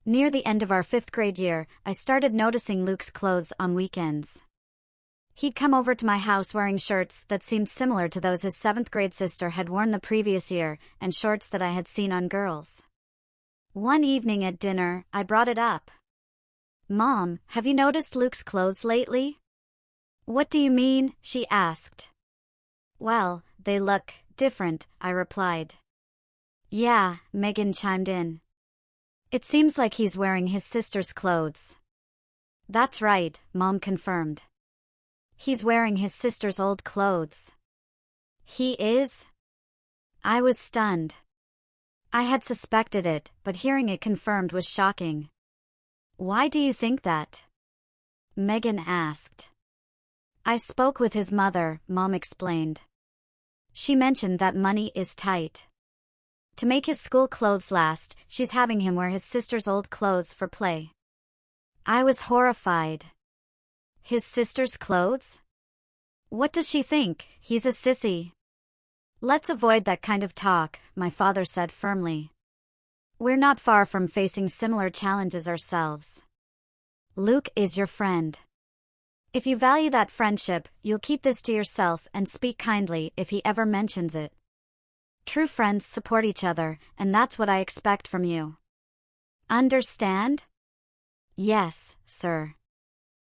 Near the end of our 5th grade year, I started noticing Luke's clothes on weekends. He'd come over to my house wearing shirts that seemed similar to those his 7th grade sister had worn the previous year, and shorts that I had seen on girls. One evening at dinner, I brought it up. "Mom, have you noticed Luke's clothes lately?" "What do you mean?" she asked. "Well, they look different," I replied. "Yeah," Megan chimed in. "It seems like he's wearing his sister's clothes." "That's right," Mom confirmed. "He's wearing his sister's old clothes." "He is?" I was stunned. I had suspected it, but hearing it confirmed was shocking. "Why do you think that?" Megan asked. "I spoke with his mother," Mom explained. "She mentioned that money is tight. To make his school clothes last, she's having him wear his sister's old clothes for play." I was horrified. His sister's clothes? What does she think? He's a sissy. "Let's avoid that kind of talk," my father said firmly. "We're not far from facing similar challenges ourselves. Luke is your friend. If you value that friendship, you'll keep this to yourself and speak kindly if he ever mentions it. True friends support each other, and that's what I expect from you. Understand?" "Yes, sir."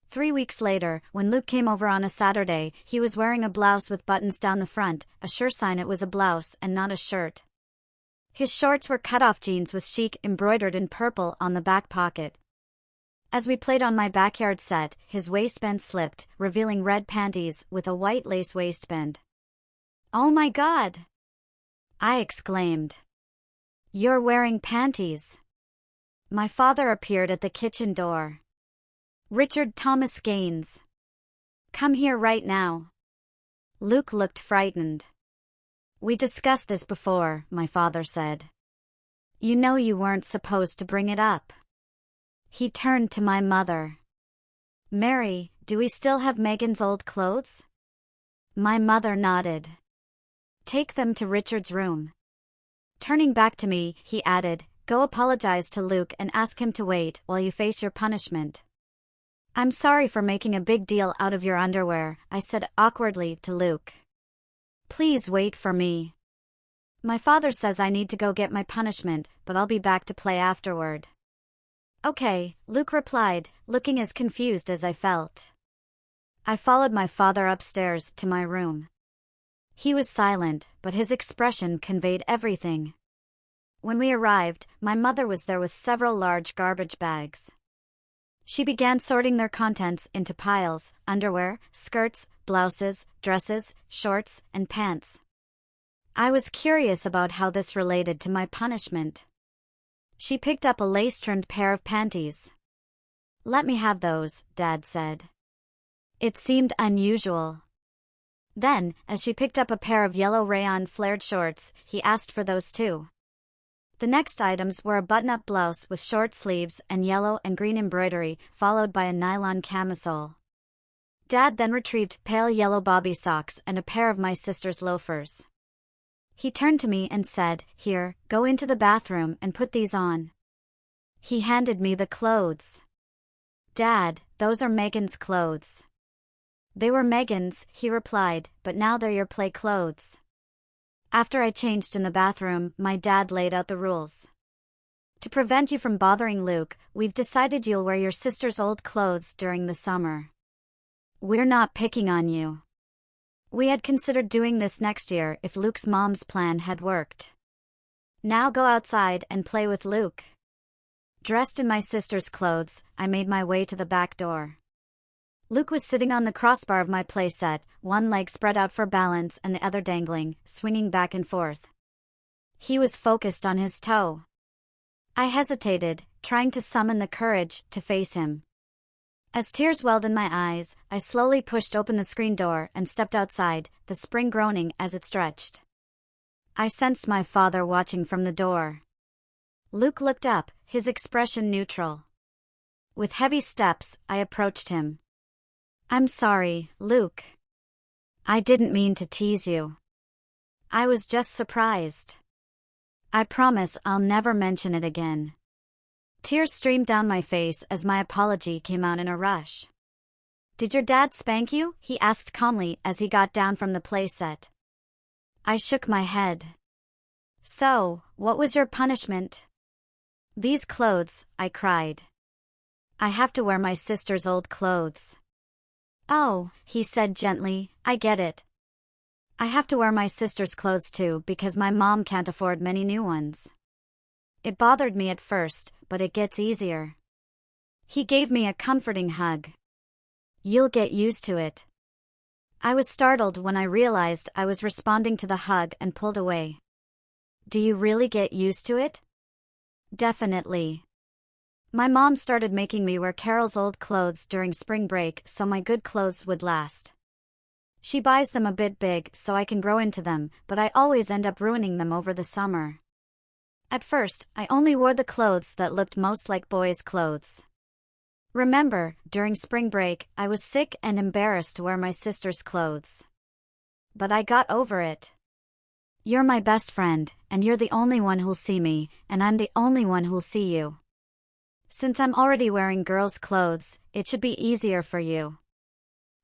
3 weeks later, when Luke came over on a Saturday, he was wearing a blouse with buttons down the front, a sure sign it was a blouse and not a shirt. His shorts were cut-off jeans with chic embroidered in purple on the back pocket. As we played on my backyard set, his waistband slipped, revealing red panties with a white lace waistband. "Oh my God!" I exclaimed. "You're wearing panties." My father appeared at the kitchen door. "Richard Thomas Gaines. Come here right now." Luke looked frightened. "We discussed this before," my father said. "You know you weren't supposed to bring it up." He turned to my mother. "Mary, do we still have Megan's old clothes?" My mother nodded. "Take them to Richard's room." Turning back to me, he added, "Go apologize to Luke and ask him to wait while you face your punishment." "I'm sorry for making a big deal out of your underwear," I said awkwardly to Luke. "Please wait for me. My father says I need to go get my punishment, but I'll be back to play afterward." "Okay," Luke replied, looking as confused as I felt. I followed my father upstairs to my room. He was silent, but his expression conveyed everything. When we arrived, my mother was there with several large garbage bags. She began sorting their contents into piles: underwear, skirts, blouses, dresses, shorts, and pants. I was curious about how this related to my punishment. She picked up a lace-trimmed pair of panties. "Let me have those," Dad said. It seemed unusual. Then, as she picked up a pair of yellow rayon flared shorts, he asked for those too. The next items were a button-up blouse with short sleeves and yellow and green embroidery, followed by a nylon camisole. Dad then retrieved pale yellow bobby socks and a pair of my sister's loafers. He turned to me and said, "Here, go into the bathroom and put these on." He handed me the clothes. "Dad, those are Megan's clothes." "They were Megan's," he replied, "but now they're your play clothes." After I changed in the bathroom, my dad laid out the rules. "To prevent you from bothering Luke, we've decided you'll wear your sister's old clothes during the summer. We're not picking on you. We had considered doing this next year if Luke's mom's plan had worked. Now go outside and play with Luke." Dressed in my sister's clothes, I made my way to the back door. Luke was sitting on the crossbar of my playset, one leg spread out for balance and the other dangling, swinging back and forth. He was focused on his toe. I hesitated, trying to summon the courage to face him. As tears welled in my eyes, I slowly pushed open the screen door and stepped outside, the spring groaning as it stretched. I sensed my father watching from the door. Luke looked up, his expression neutral. With heavy steps, I approached him. "I'm sorry, Luke. I didn't mean to tease you. I was just surprised. I promise I'll never mention it again." Tears streamed down my face as my apology came out in a rush. "Did your dad spank you?" he asked calmly as he got down from the playset. I shook my head. "So, what was your punishment?" "These clothes," I cried. "I have to wear my sister's old clothes." "Oh," he said gently, "I get it. I have to wear my sister's clothes too because my mom can't afford many new ones." It bothered me at first, but it gets easier. He gave me a comforting hug. "You'll get used to it." I was startled when I realized I was responding to the hug and pulled away. "Do you really get used to it?" "Definitely. My mom started making me wear Carol's old clothes during spring break so my good clothes would last. She buys them a bit big so I can grow into them, but I always end up ruining them over the summer. At first, I only wore the clothes that looked most like boys' clothes. Remember, during spring break, I was sick and embarrassed to wear my sister's clothes. But I got over it. You're my best friend, and you're the only one who'll see me, and I'm the only one who'll see you. Since I'm already wearing girls' clothes, it should be easier for you.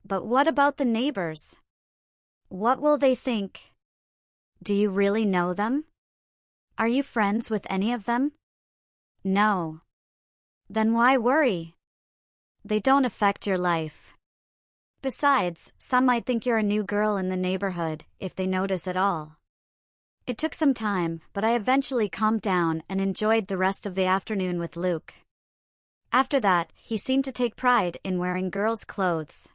But what about the neighbors? What will they think? Do you really know them? Are you friends with any of them? No. Then why worry? They don't affect your life. Besides, some might think you're a new girl in the neighborhood, if they notice at all. It took some time, but I eventually calmed down and enjoyed the rest of the afternoon with Luke. After that, he seemed to take pride in wearing girls' clothes.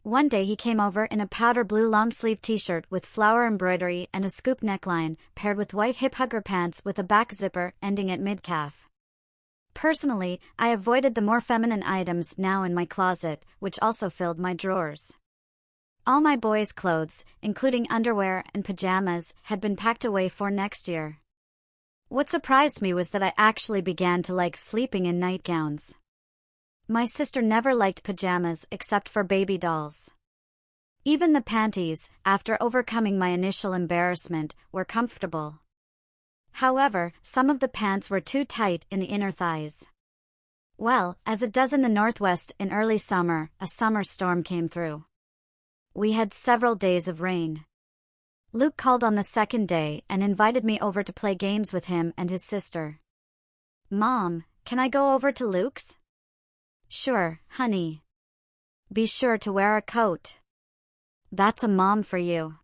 One day he came over in a powder blue long-sleeve t-shirt with flower embroidery and a scoop neckline, paired with white hip-hugger pants with a back zipper ending at mid-calf. Personally, I avoided the more feminine items now in my closet, which also filled my drawers. All my boys' clothes, including underwear and pajamas, had been packed away for next year. What surprised me was that I actually began to like sleeping in nightgowns. My sister never liked pajamas except for baby dolls. Even the panties, after overcoming my initial embarrassment, were comfortable. However, some of the pants were too tight in the inner thighs. Well, as it does in the Northwest in early summer, a summer storm came through. We had several days of rain. Luke called on the second day and invited me over to play games with him and his sister. "Mom, can I go over to Luke's?" "Sure, honey. Be sure to wear a coat." That's a mom for you.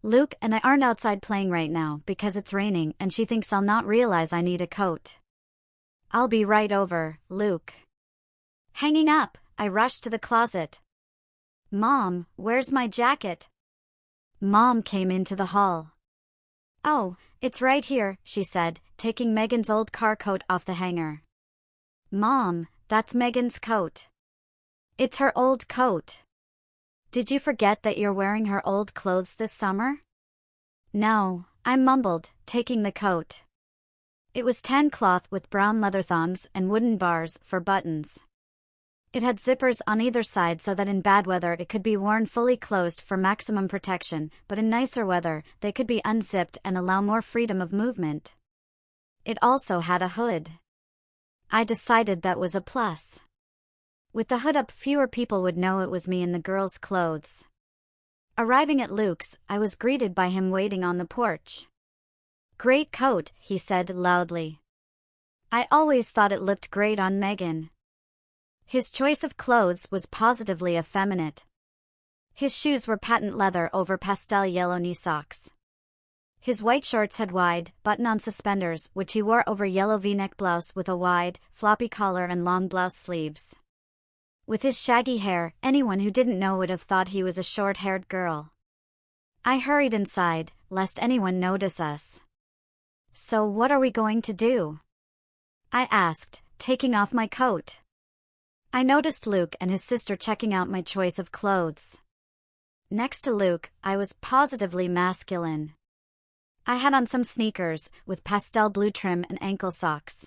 Luke and I aren't outside playing right now because it's raining and she thinks I'll not realize I need a coat. "I'll be right over, Luke." Hanging up, I rushed to the closet. "Mom, where's my jacket?" Mom came into the hall. "Oh, it's right here," she said, taking Megan's old car coat off the hanger. "Mom, that's Megan's coat." "It's her old coat. Did you forget that you're wearing her old clothes this summer?" "No," I mumbled, taking the coat. It was tan cloth with brown leather thongs and wooden bars for buttons. It had zippers on either side so that in bad weather it could be worn fully closed for maximum protection, but in nicer weather, they could be unzipped and allow more freedom of movement. It also had a hood. I decided that was a plus. With the hood up, fewer people would know it was me in the girls' clothes. Arriving at Luke's, I was greeted by him waiting on the porch. "Great coat," he said loudly. I always thought it looked great on Megan. His choice of clothes was positively effeminate. His shoes were patent leather over pastel yellow knee socks. His white shorts had wide, button-on suspenders which he wore over yellow V-neck blouse with a wide, floppy collar and long blouse sleeves. With his shaggy hair, anyone who didn't know would have thought he was a short-haired girl. I hurried inside, lest anyone notice us. "So what are we going to do?" I asked, taking off my coat. I noticed Luke and his sister checking out my choice of clothes. Next to Luke, I was positively masculine. I had on some sneakers, with pastel blue trim and ankle socks.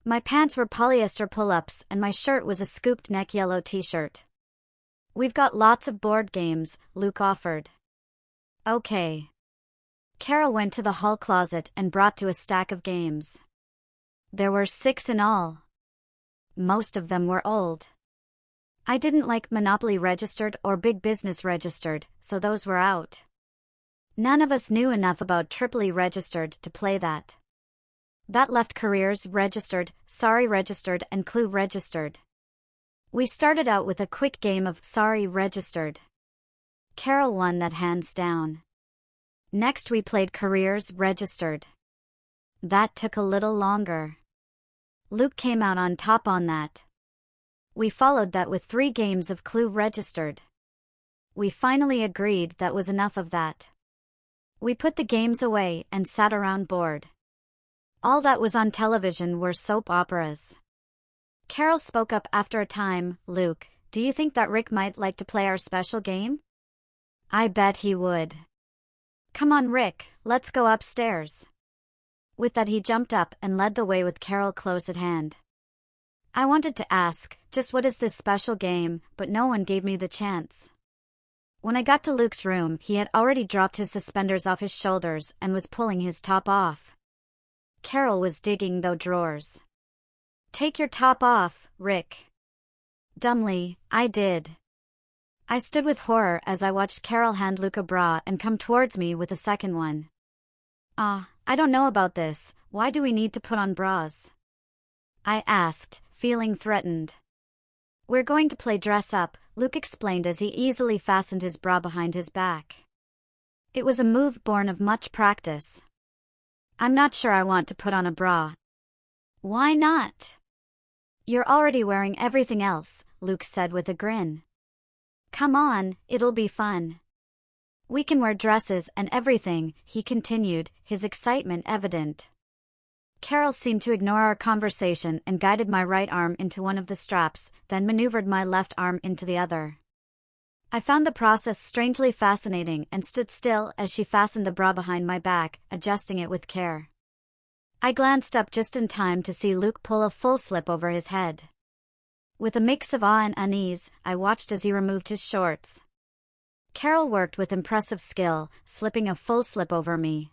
My pants were polyester pull-ups and my shirt was a scooped neck yellow t-shirt. "We've got lots of board games," Luke offered. "Okay." Carol went to the hall closet and brought to a stack of games. There were 6 in all. Most of them were old. I didn't like Monopoly registered or Big Business registered, so those were out. None of us knew enough about Tripoli registered to play that. That left Careers registered, Sorry registered, and Clue registered. We started out with a quick game of Sorry registered. Carol won that hands down. Next we played Careers registered. That took a little longer. Luke came out on top on that. We followed that with 3 games of Clue registered. We finally agreed that was enough of that. We put the games away and sat around bored. All that was on television were soap operas. Carol spoke up after a time. Luke, do you think that Rick might like to play our special game? I bet he would. Come on, Rick, let's go upstairs. With that he jumped up and led the way with Carol close at hand. I wanted to ask, just what is this special game, but no one gave me the chance. When I got to Luke's room, he had already dropped his suspenders off his shoulders and was pulling his top off. Carol was digging those drawers. Take your top off, Rick. Dumbly, I did. I stood with horror as I watched Carol hand Luke a bra and come towards me with a second one. I don't know about this, why do we need to put on bras? I asked, feeling threatened. We're going to play dress up, Luke explained as he easily fastened his bra behind his back. It was a move born of much practice. I'm not sure I want to put on a bra. Why not? You're already wearing everything else, Luke said with a grin. Come on, it'll be fun. We can wear dresses and everything, he continued, his excitement evident. Carol seemed to ignore our conversation and guided my right arm into one of the straps, then maneuvered my left arm into the other. I found the process strangely fascinating and stood still as she fastened the bra behind my back, adjusting it with care. I glanced up just in time to see Luke pull a full slip over his head. With a mix of awe and unease, I watched as he removed his shorts. Carol worked with impressive skill, slipping a full slip over me.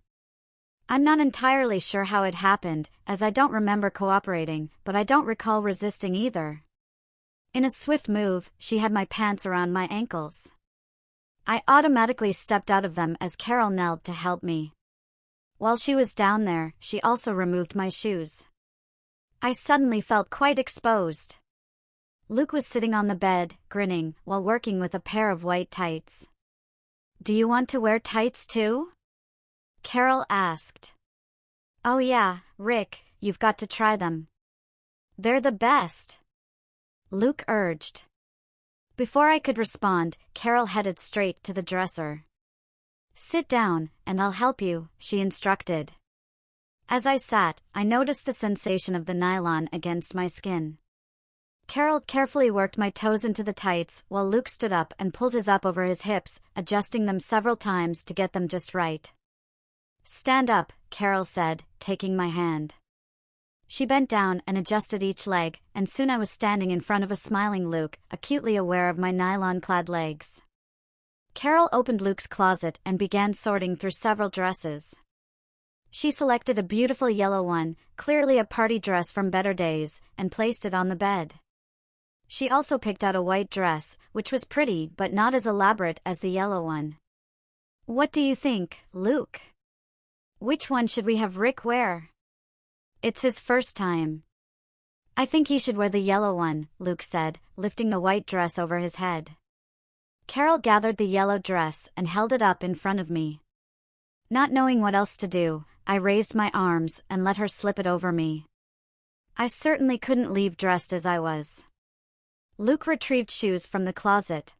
I'm not entirely sure how it happened, as I don't remember cooperating, but I don't recall resisting either. In a swift move, she had my pants around my ankles. I automatically stepped out of them as Carol knelt to help me. While she was down there, she also removed my shoes. I suddenly felt quite exposed. Luke was sitting on the bed, grinning, while working with a pair of white tights. Do you want to wear tights too? Carol asked. Oh yeah, Rick, you've got to try them. They're the best. Luke urged. Before I could respond, Carol headed straight to the dresser. Sit down, and I'll help you, she instructed. As I sat, I noticed the sensation of the nylon against my skin. Carol carefully worked my toes into the tights while Luke stood up and pulled his up over his hips, adjusting them several times to get them just right. Stand up, Carol said, taking my hand. She bent down and adjusted each leg, and soon I was standing in front of a smiling Luke, acutely aware of my nylon-clad legs. Carol opened Luke's closet and began sorting through several dresses. She selected a beautiful yellow one, clearly a party dress from better days, and placed it on the bed. She also picked out a white dress, which was pretty but not as elaborate as the yellow one. What do you think, Luke? Which one should we have Rick wear? It's his first time. I think he should wear the yellow one, Luke said, lifting the white dress over his head. Carol gathered the yellow dress and held it up in front of me. Not knowing what else to do, I raised my arms and let her slip it over me. I certainly couldn't leave dressed as I was. Luke retrieved shoes from the closet.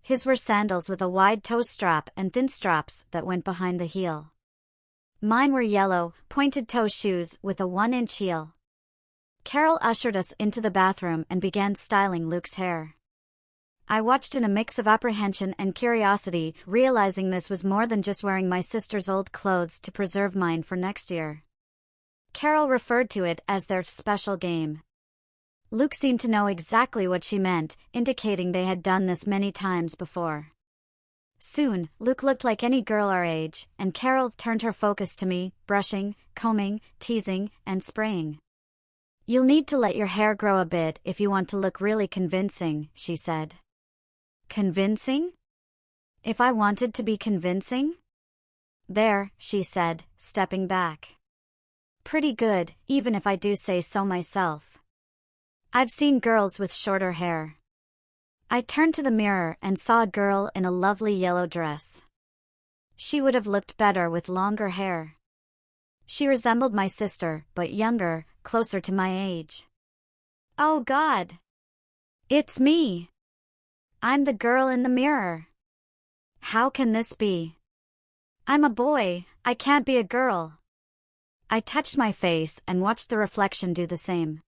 His were sandals with a wide toe strap and thin straps that went behind the heel. Mine were yellow, pointed-toe shoes with a 1-inch heel. Carol ushered us into the bathroom and began styling Luke's hair. I watched in a mix of apprehension and curiosity, realizing this was more than just wearing my sister's old clothes to preserve mine for next year. Carol referred to it as their special game. Luke seemed to know exactly what she meant, indicating they had done this many times before. Soon, Luke looked like any girl our age, and Carol turned her focus to me, brushing, combing, teasing, and spraying. You'll need to let your hair grow a bit if you want to look really convincing, she said. Convincing? If I wanted to be convincing? There, she said, stepping back. Pretty good, even if I do say so myself. I've seen girls with shorter hair. I turned to the mirror and saw a girl in a lovely yellow dress. She would have looked better with longer hair. She resembled my sister, but younger, closer to my age. Oh God! It's me! I'm the girl in the mirror. How can this be? I'm a boy, I can't be a girl. I touched my face and watched the reflection do the same.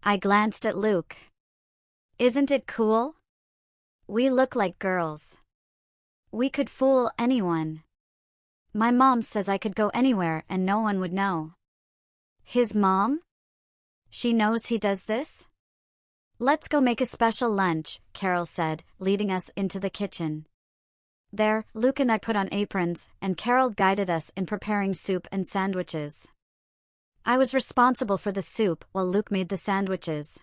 I glanced at Luke. Isn't it cool? We look like girls. We could fool anyone. My mom says I could go anywhere and no one would know. His mom? She knows he does this? Let's go make a special lunch, Carol said, leading us into the kitchen. There, Luke and I put on aprons, and Carol guided us in preparing soup and sandwiches. I was responsible for the soup while Luke made the sandwiches.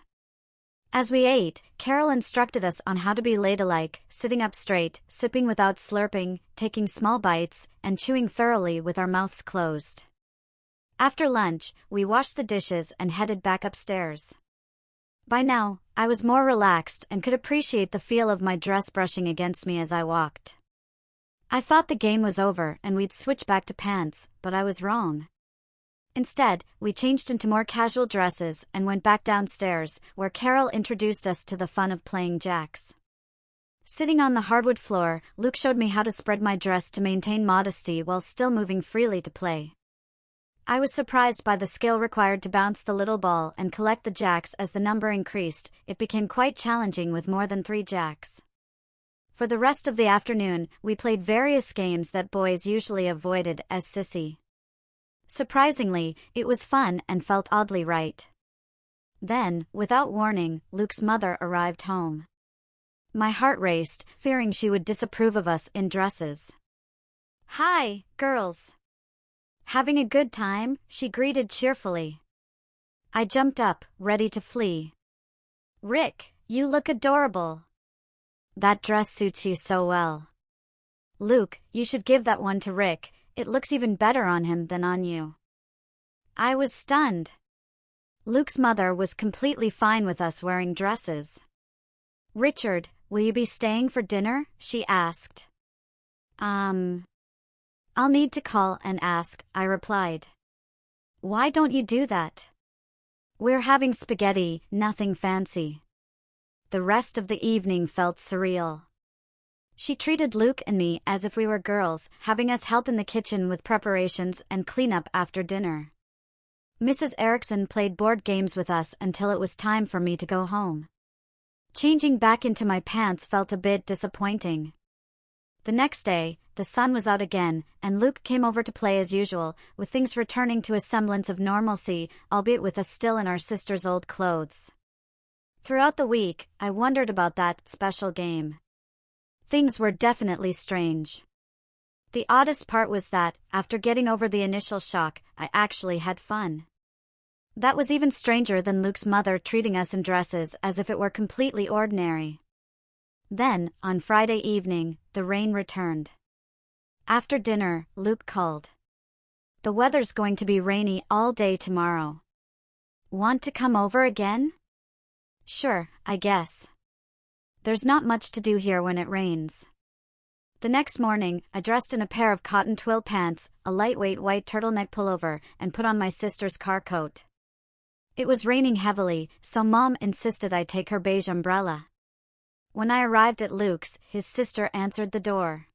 As we ate, Carol instructed us on how to be ladylike, sitting up straight, sipping without slurping, taking small bites, and chewing thoroughly with our mouths closed. After lunch, we washed the dishes and headed back upstairs. By now, I was more relaxed and could appreciate the feel of my dress brushing against me as I walked. I thought the game was over and we'd switch back to pants, but I was wrong. Instead, we changed into more casual dresses and went back downstairs, where Carol introduced us to the fun of playing jacks. Sitting on the hardwood floor, Luke showed me how to spread my dress to maintain modesty while still moving freely to play. I was surprised by the skill required to bounce the little ball and collect the jacks. As the number increased, it became quite challenging with more than 3 jacks. For the rest of the afternoon, we played various games that boys usually avoided, as sissy. Surprisingly, it was fun and felt oddly right. Then, without warning, Luke's mother arrived home. My heart raced, fearing she would disapprove of us in dresses. "Hi, girls. Having a good time?" she greeted cheerfully. I jumped up, ready to flee. "Rick, you look adorable. That dress suits you so well. Luke, you should give that one to Rick. It looks even better on him than on you." I was stunned. Luke's mother was completely fine with us wearing dresses. "Richard, will you be staying for dinner?" she asked. I'll need to call and ask," I replied. "Why don't you do that? We're having spaghetti, nothing fancy." The rest of the evening felt surreal. She treated Luke and me as if we were girls, having us help in the kitchen with preparations and cleanup after dinner. Mrs. Erickson played board games with us until it was time for me to go home. Changing back into my pants felt a bit disappointing. The next day, the sun was out again, and Luke came over to play as usual, with things returning to a semblance of normalcy, albeit with us still in our sister's old clothes. Throughout the week, I wondered about that special game. Things were definitely strange. The oddest part was that, after getting over the initial shock, I actually had fun. That was even stranger than Luke's mother treating us in dresses as if it were completely ordinary. Then, on Friday evening, the rain returned. After dinner, Luke called. "The weather's going to be rainy all day tomorrow. Want to come over again?" "Sure, I guess. There's not much to do here when it rains." The next morning, I dressed in a pair of cotton twill pants, a lightweight white turtleneck pullover, and put on my sister's car coat. It was raining heavily, so Mom insisted I take her beige umbrella. When I arrived at Luke's, his sister answered the door.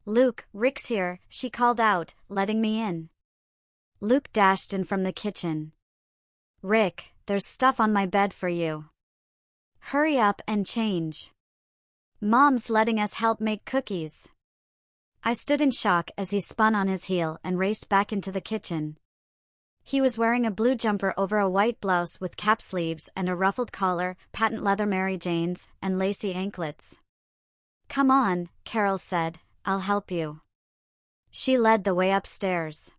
"Luke, Rick's here," she called out, letting me in. Luke dashed in from the kitchen. "Rick, there's stuff on my bed for you. Hurry up and change. Mom's letting us help make cookies." I stood in shock as he spun on his heel and raced back into the kitchen. He was wearing a blue jumper over a white blouse with cap sleeves and a ruffled collar, patent leather Mary Janes, and lacy anklets. "Come on," Carol said, "I'll help you." She led the way upstairs.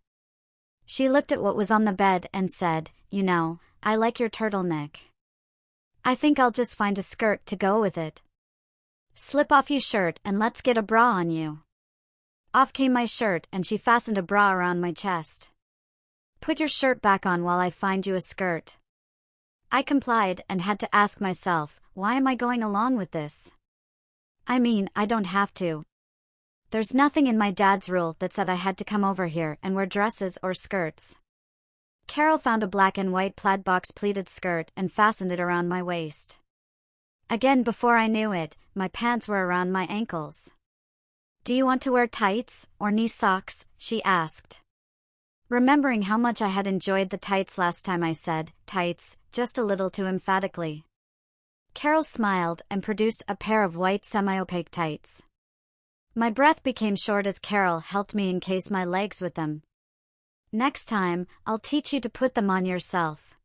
She looked at what was on the bed and said, "You know, I like your turtleneck. I think I'll just find a skirt to go with it. Slip off your shirt and let's get a bra on you. Off came my shirt and she fastened a bra around my chest. Put your shirt back on while I find you a skirt. I complied and had to ask myself, why am I going along with this? I mean, I don't have to. There's nothing in my dad's rule that said I had to come over here and wear dresses or skirts. Carol found a black and white plaid box pleated skirt and fastened it around my waist. Again, before I knew it, my pants were around my ankles. Do you want to wear tights or knee socks? She asked. Remembering how much I had enjoyed the tights last time, I said, tights, just a little too emphatically. Carol smiled and produced a pair of white semi-opaque tights. My breath became short as Carol helped me encase my legs with them. Next time, I'll teach you to put them on yourself.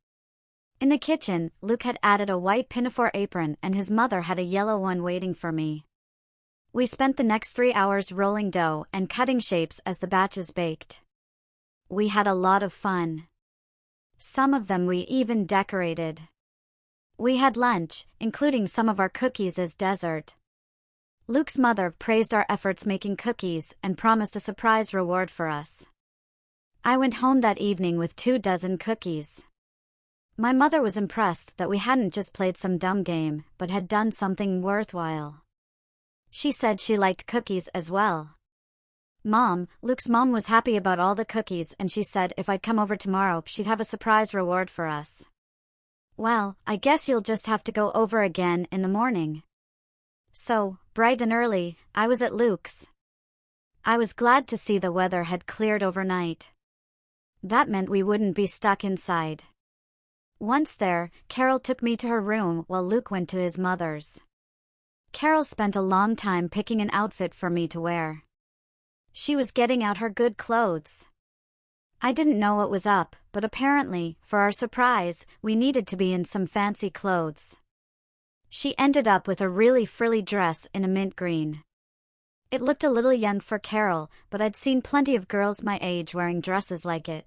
In the kitchen, Luke had added a white pinafore apron and his mother had a yellow one waiting for me. We spent the next 3 hours rolling dough and cutting shapes as the batches baked. We had a lot of fun. Some of them we even decorated. We had lunch, including some of our cookies as dessert. Luke's mother praised our efforts making cookies and promised a surprise reward for us. I went home that evening with 24 cookies. My mother was impressed that we hadn't just played some dumb game, but had done something worthwhile. She said she liked cookies as well. Luke's mom was happy about all the cookies and she said if I'd come over tomorrow, she'd have a surprise reward for us. Well, I guess you'll just have to go over again in the morning. So, bright and early, I was at Luke's. I was glad to see the weather had cleared overnight. That meant we wouldn't be stuck inside. Once there, Carol took me to her room while Luke went to his mother's. Carol spent a long time picking an outfit for me to wear. She was getting out her good clothes. I didn't know what was up, but apparently, for our surprise, we needed to be in some fancy clothes. She ended up with a really frilly dress in a mint green. It looked a little young for Carol, but I'd seen plenty of girls my age wearing dresses like it.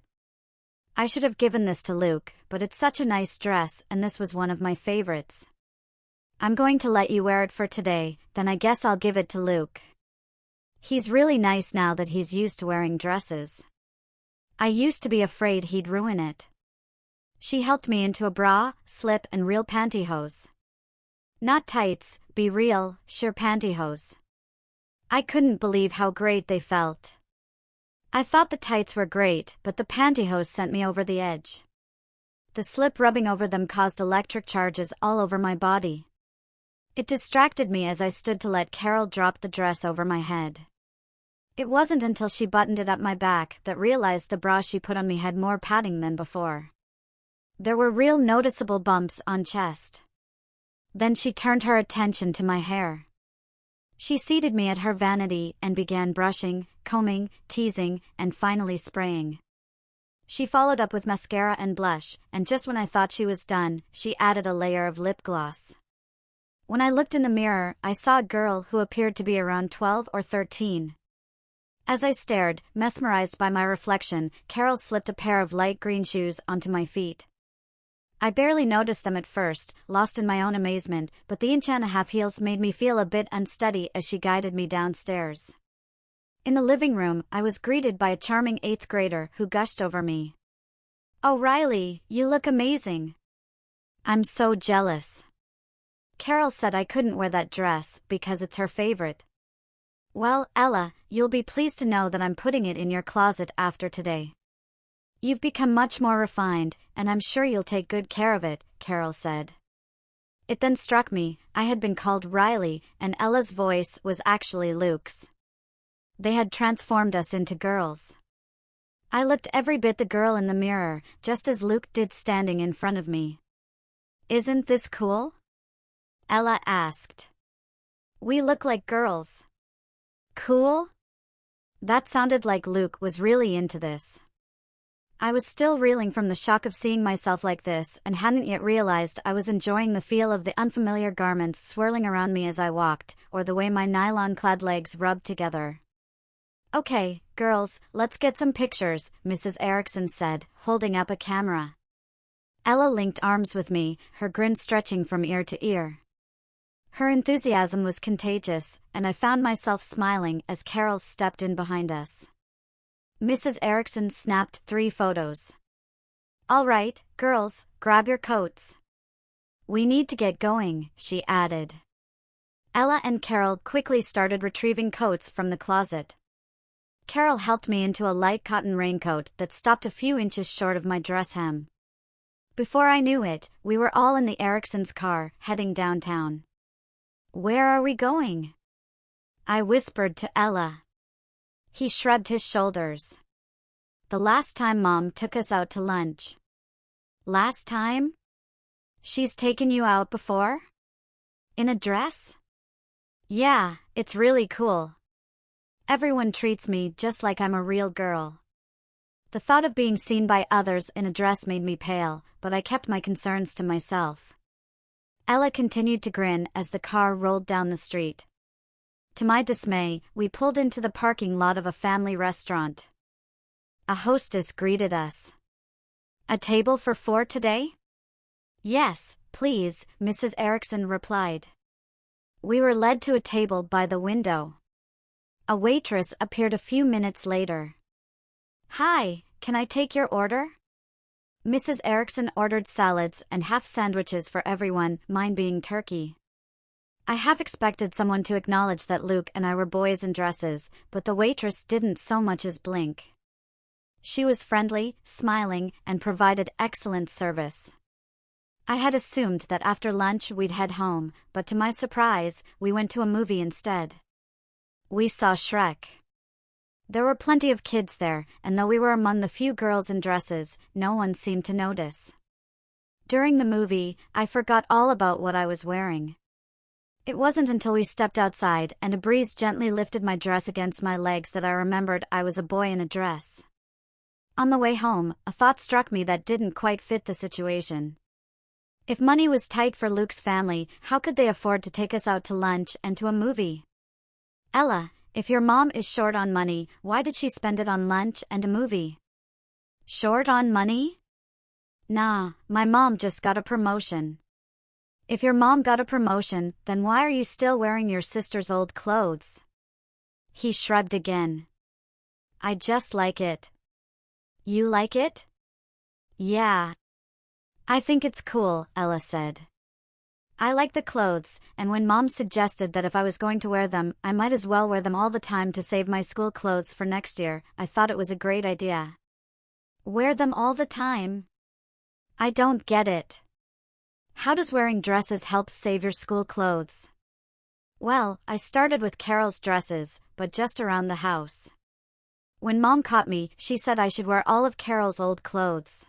I should have given this to Luke, but it's such a nice dress and this was one of my favorites. I'm going to let you wear it for today, then I guess I'll give it to Luke. He's really nice now that he's used to wearing dresses. I used to be afraid he'd ruin it. She helped me into a bra, slip and real pantyhose. Not tights, be real, sheer pantyhose. I couldn't believe how great they felt. I thought the tights were great, but the pantyhose sent me over the edge. The slip rubbing over them caused electric charges all over my body. It distracted me as I stood to let Carol drop the dress over my head. It wasn't until she buttoned it up my back that realized the bra she put on me had more padding than before. There were real noticeable bumps on chest. Then she turned her attention to my hair. She seated me at her vanity and began brushing, combing, teasing, and finally spraying. She followed up with mascara and blush, and just when I thought she was done, she added a layer of lip gloss. When I looked in the mirror, I saw a girl who appeared to be around 12 or 13. As I stared, mesmerized by my reflection, Carol slipped a pair of light green shoes onto my feet. I barely noticed them at first, lost in my own amazement, but the 1.5-inch heels made me feel a bit unsteady as she guided me downstairs. In the living room, I was greeted by a charming 8th grader who gushed over me. "Oh, Riley, you look amazing." "I'm so jealous." Carol said I couldn't wear that dress because it's her favorite. "Well, Ella, you'll be pleased to know that I'm putting it in your closet after today. You've become much more refined, and I'm sure you'll take good care of it," Carol said. It then struck me, I had been called Riley, and Ella's voice was actually Luke's. They had transformed us into girls. I looked every bit the girl in the mirror, just as Luke did standing in front of me. "Isn't this cool?" Ella asked. "We look like girls." "Cool?" That sounded like Luke was really into this. I was still reeling from the shock of seeing myself like this and hadn't yet realized I was enjoying the feel of the unfamiliar garments swirling around me as I walked, or the way my nylon-clad legs rubbed together. "Okay, girls, let's get some pictures," Mrs. Erickson said, holding up a camera. Ella linked arms with me, her grin stretching from ear to ear. Her enthusiasm was contagious, and I found myself smiling as Carol stepped in behind us. Mrs. Erickson snapped 3 photos. "All right, girls, grab your coats. We need to get going," she added. Ella and Carol quickly started retrieving coats from the closet. Carol helped me into a light cotton raincoat that stopped a few inches short of my dress hem. Before I knew it, we were all in the Ericksons' car, heading downtown. "Where are we going?" I whispered to Ella. He shrugged his shoulders. "The last time Mom took us out to lunch." "Last time? She's taken you out before? In a dress?" "Yeah, it's really cool. Everyone treats me just like I'm a real girl." The thought of being seen by others in a dress made me pale, but I kept my concerns to myself. Ella continued to grin as the car rolled down the street. To my dismay, we pulled into the parking lot of a family restaurant. A hostess greeted us. "A table for 4 today?" "Yes, please," Mrs. Erickson replied. We were led to a table by the window. A waitress appeared a few minutes later. "Hi, can I take your order?" Mrs. Erickson ordered salads and half sandwiches for everyone, mine being turkey. I half expected someone to acknowledge that Luke and I were boys in dresses, but the waitress didn't so much as blink. She was friendly, smiling, and provided excellent service. I had assumed that after lunch we'd head home, but to my surprise, we went to a movie instead. We saw Shrek. There were plenty of kids there, and though we were among the few girls in dresses, no one seemed to notice. During the movie, I forgot all about what I was wearing. It wasn't until we stepped outside and a breeze gently lifted my dress against my legs that I remembered I was a boy in a dress. On the way home, a thought struck me that didn't quite fit the situation. If money was tight for Luke's family, how could they afford to take us out to lunch and to a movie? "Ella, if your mom is short on money, why did she spend it on lunch and a movie?" "Short on money? Nah, my mom just got a promotion." "If your mom got a promotion, then why are you still wearing your sister's old clothes?" He shrugged again. "I just like it." "You like it?" "Yeah. I think it's cool," Ella said. "I like the clothes, and when Mom suggested that if I was going to wear them, I might as well wear them all the time to save my school clothes for next year, I thought it was a great idea." "Wear them all the time? I don't get it. How does wearing dresses help save your school clothes?" "Well, I started with Carol's dresses, but just around the house. When Mom caught me, she said I should wear all of Carol's old clothes.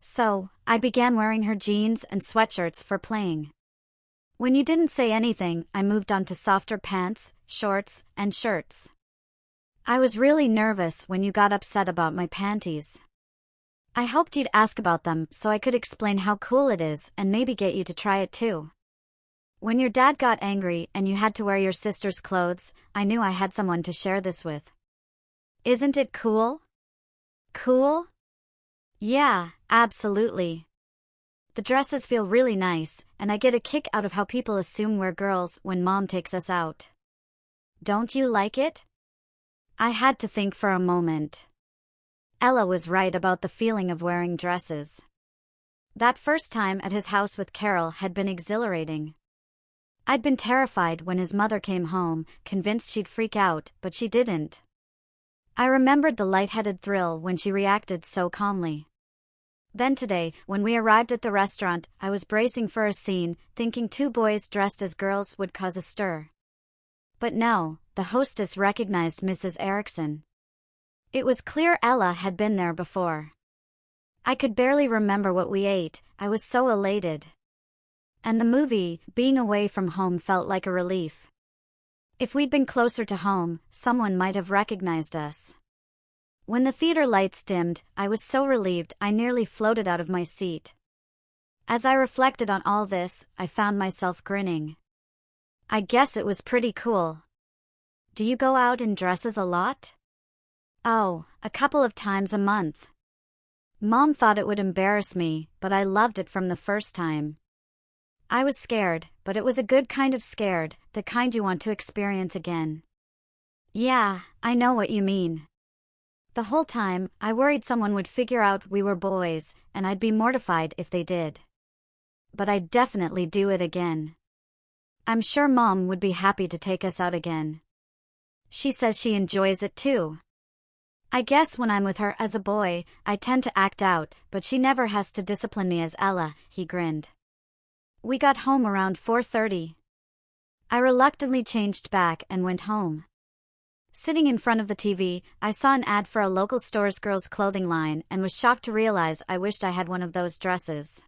So, I began wearing her jeans and sweatshirts for playing. When you didn't say anything, I moved on to softer pants, shorts, and shirts. I was really nervous when you got upset about my panties. I hoped you'd ask about them so I could explain how cool it is and maybe get you to try it too. When your dad got angry and you had to wear your sister's clothes, I knew I had someone to share this with. Isn't it cool?" "Cool? Yeah, absolutely. The dresses feel really nice, and I get a kick out of how people assume we're girls when Mom takes us out. Don't you like it?" I had to think for a moment. Ella was right about the feeling of wearing dresses. That first time at his house with Carol had been exhilarating. I'd been terrified when his mother came home, convinced she'd freak out, but she didn't. I remembered the lightheaded thrill when she reacted so calmly. Then today, when we arrived at the restaurant, I was bracing for a scene, thinking 2 boys dressed as girls would cause a stir. But no, the hostess recognized Mrs. Erickson. It was clear Ella had been there before. I could barely remember what we ate, I was so elated. And the movie, being away from home, felt like a relief. If we'd been closer to home, someone might have recognized us. When the theater lights dimmed, I was so relieved I nearly floated out of my seat. As I reflected on all this, I found myself grinning. I guess it was pretty cool. Do you go out in dresses a lot? Oh, a couple of times a month. Mom thought it would embarrass me, but I loved it from the first time. I was scared, but it was a good kind of scared, the kind you want to experience again. Yeah, I know what you mean. The whole time, I worried someone would figure out we were boys, and I'd be mortified if they did. But I'd definitely do it again. I'm sure Mom would be happy to take us out again. She says she enjoys it too. I guess when I'm with her as a boy, I tend to act out, but she never has to discipline me as Ella, he grinned. We got home around 4:30. I reluctantly changed back and went home. Sitting in front of the TV, I saw an ad for a local store's girls' clothing line and was shocked to realize I wished I had one of those dresses.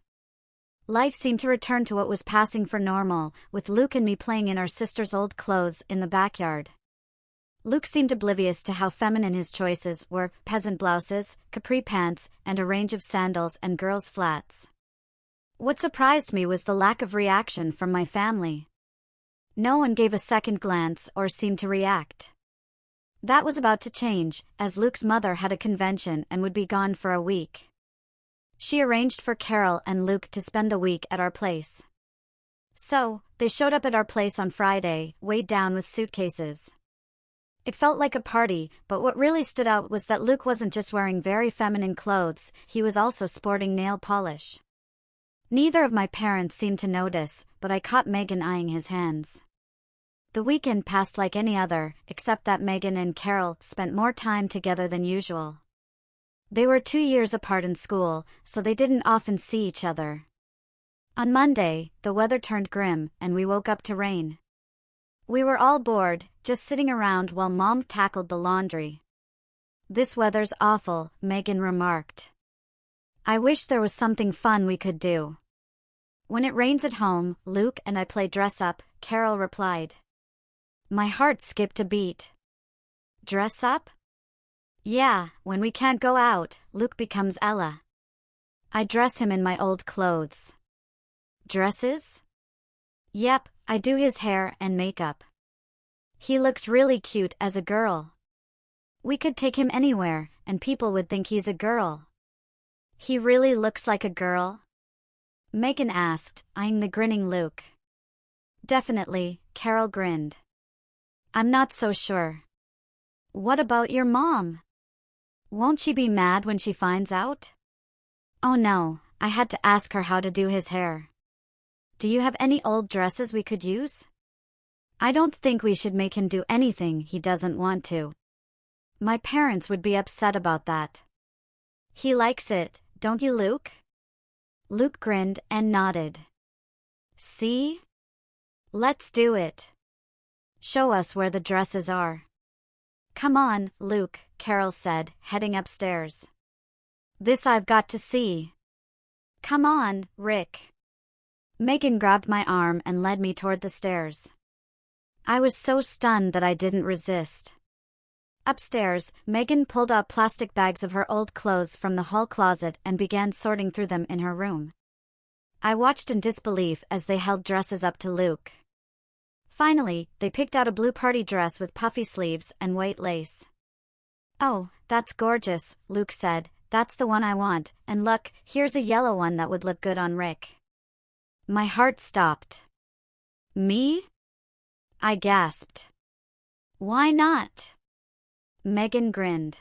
Life seemed to return to what was passing for normal, with Luke and me playing in our sister's old clothes in the backyard. Luke seemed oblivious to how feminine his choices were: peasant blouses, capri pants, and a range of sandals and girls' flats. What surprised me was the lack of reaction from my family. No one gave a second glance or seemed to react. That was about to change, as Luke's mother had a convention and would be gone for a week. She arranged for Carol and Luke to spend the week at our place. So, they showed up at our place on Friday, weighed down with suitcases. It felt like a party, but what really stood out was that Luke wasn't just wearing very feminine clothes, he was also sporting nail polish. Neither of my parents seemed to notice, but I caught Megan eyeing his hands. The weekend passed like any other, except that Megan and Carol spent more time together than usual. They were 2 years apart in school, so they didn't often see each other. On Monday, the weather turned grim, and we woke up to rain. We were all bored, just sitting around while Mom tackled the laundry. "This weather's awful," Megan remarked. "I wish there was something fun we could do." "When it rains at home, Luke and I play dress up," Carol replied. My heart skipped a beat. Dress up? Yeah, when we can't go out, Luke becomes Ella. I dress him in my old clothes. Dresses? Yep, I do his hair and makeup. He looks really cute as a girl. We could take him anywhere, and people would think he's a girl. He really looks like a girl? Megan asked, eyeing the grinning Luke. Definitely, Carol grinned. I'm not so sure. What about your mom? Won't she be mad when she finds out? Oh no, I had to ask her how to do his hair. Do you have any old dresses we could use? I don't think we should make him do anything he doesn't want to. My parents would be upset about that. He likes it, don't you, Luke? Luke grinned and nodded. See? Let's do it. Show us where the dresses are. Come on, Luke, Carol said, heading upstairs. This I've got to see. Come on, Rick. Megan grabbed my arm and led me toward the stairs. I was so stunned that I didn't resist. Upstairs, Megan pulled out plastic bags of her old clothes from the hall closet and began sorting through them in her room. I watched in disbelief as they held dresses up to Luke. Finally, they picked out a blue party dress with puffy sleeves and white lace. Oh, that's gorgeous, Luke said. That's the one I want, and look, here's a yellow one that would look good on Rick. My heart stopped. Me? I gasped. Why not? Megan grinned.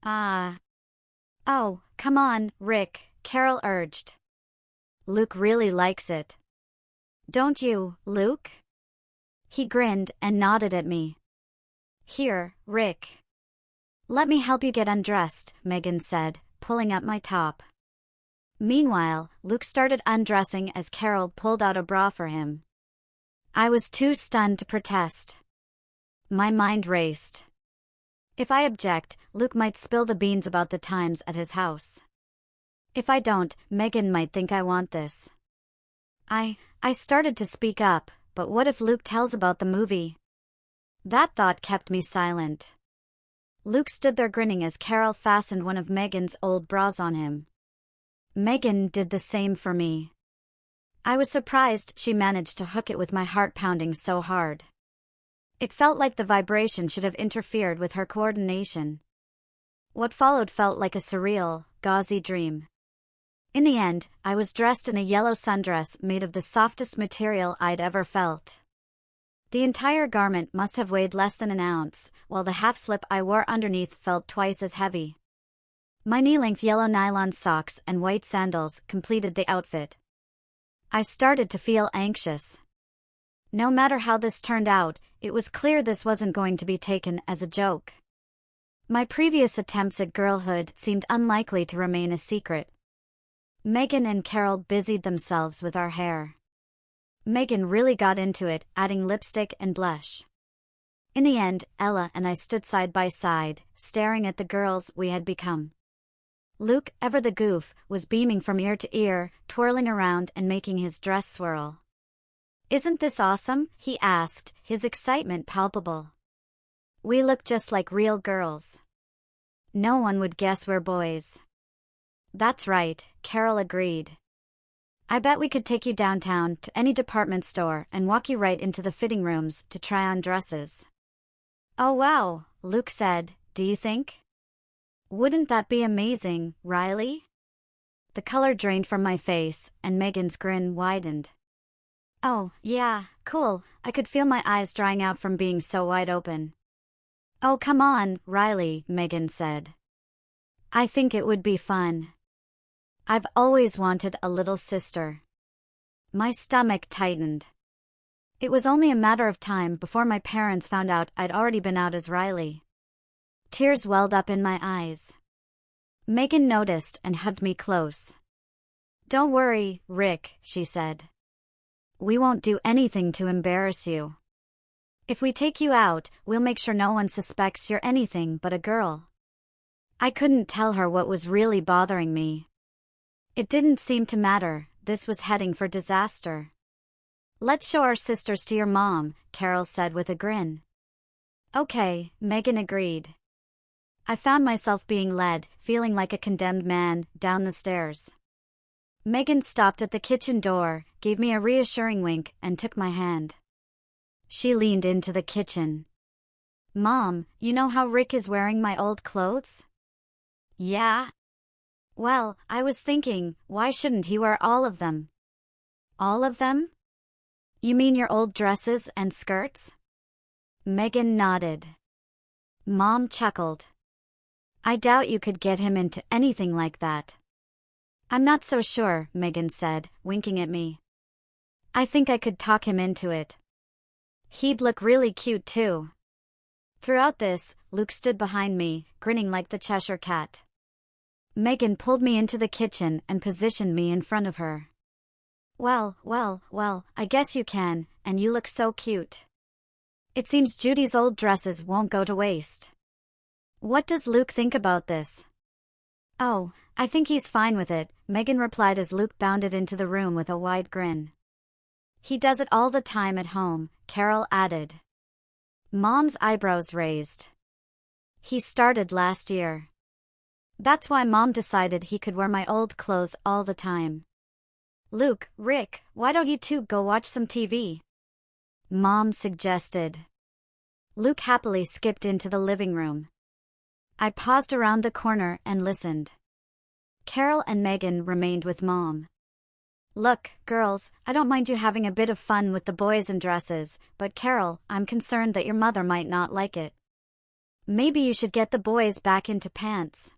Oh, come on, Rick, Carol urged. Luke really likes it. Don't you, Luke? He grinned and nodded at me. Here, Rick. Let me help you get undressed, Megan said, pulling up my top. Meanwhile, Luke started undressing as Carol pulled out a bra for him. I was too stunned to protest. My mind raced. If I object, Luke might spill the beans about the times at his house. If I don't, Megan might think I want this. I started to speak up, but what if Luke tells about the movie? That thought kept me silent. Luke stood there grinning as Carol fastened one of Megan's old bras on him. Megan did the same for me. I was surprised she managed to hook it with my heart pounding so hard. It felt like the vibration should have interfered with her coordination. What followed felt like a surreal, gauzy dream. In the end, I was dressed in a yellow sundress made of the softest material I'd ever felt. The entire garment must have weighed less than an ounce, while the half-slip I wore underneath felt twice as heavy. My knee-length yellow nylon socks and white sandals completed the outfit. I started to feel anxious. No matter how this turned out, it was clear this wasn't going to be taken as a joke. My previous attempts at girlhood seemed unlikely to remain a secret. Megan and Carol busied themselves with our hair. Megan really got into it, adding lipstick and blush. In the end, Ella and I stood side by side, staring at the girls we had become. Luke, ever the goof, was beaming from ear to ear, twirling around and making his dress swirl. "Isn't this awesome?" he asked, his excitement palpable. "We look just like real girls. No one would guess we're boys." "That's right," Carol agreed. "I bet we could take you downtown to any department store and walk you right into the fitting rooms to try on dresses." "Oh wow," Luke said, "do you think?" "Wouldn't that be amazing, Riley?" The color drained from my face, and Megan's grin widened. "Oh, yeah, cool, I could feel my eyes drying out from being so wide open." "Oh come on, Riley," Megan said. "I think it would be fun. I've always wanted a little sister." My stomach tightened. It was only a matter of time before my parents found out I'd already been out as Riley. Tears welled up in my eyes. Megan noticed and hugged me close. "Don't worry, Rick," she said. "We won't do anything to embarrass you. If we take you out, we'll make sure no one suspects you're anything but a girl." I couldn't tell her what was really bothering me. It didn't seem to matter, this was heading for disaster. "Let's show our sisters to your mom," Carol said with a grin. "Okay," Megan agreed. I found myself being led, feeling like a condemned man, down the stairs. Megan stopped at the kitchen door, gave me a reassuring wink, and took my hand. She leaned into the kitchen. "Mom, you know how Rick is wearing my old clothes?" "Yeah." "Well, I was thinking, why shouldn't he wear all of them?" "All of them? You mean your old dresses and skirts?" Megan nodded. Mom chuckled. "I doubt you could get him into anything like that." "I'm not so sure," Megan said, winking at me. "I think I could talk him into it. He'd look really cute too." Throughout this, Luke stood behind me, grinning like the Cheshire Cat. Megan pulled me into the kitchen and positioned me in front of her. Well, I guess you can, and you look so cute. It seems Judy's old dresses won't go to waste." "What does Luke think about this?" "Oh, I think he's fine with it," Megan replied as Luke bounded into the room with a wide grin. "He does it all the time at home," Carol added. Mom's eyebrows raised. "He started last year. That's why Mom decided he could wear my old clothes all the time." "Luke, Rick, why don't you two go watch some TV?" Mom suggested. Luke happily skipped into the living room. I paused around the corner and listened. Carol and Megan remained with Mom. "Look, girls, I don't mind you having a bit of fun with the boys in dresses, but Carol, I'm concerned that your mother might not like it. Maybe you should get the boys back into pants."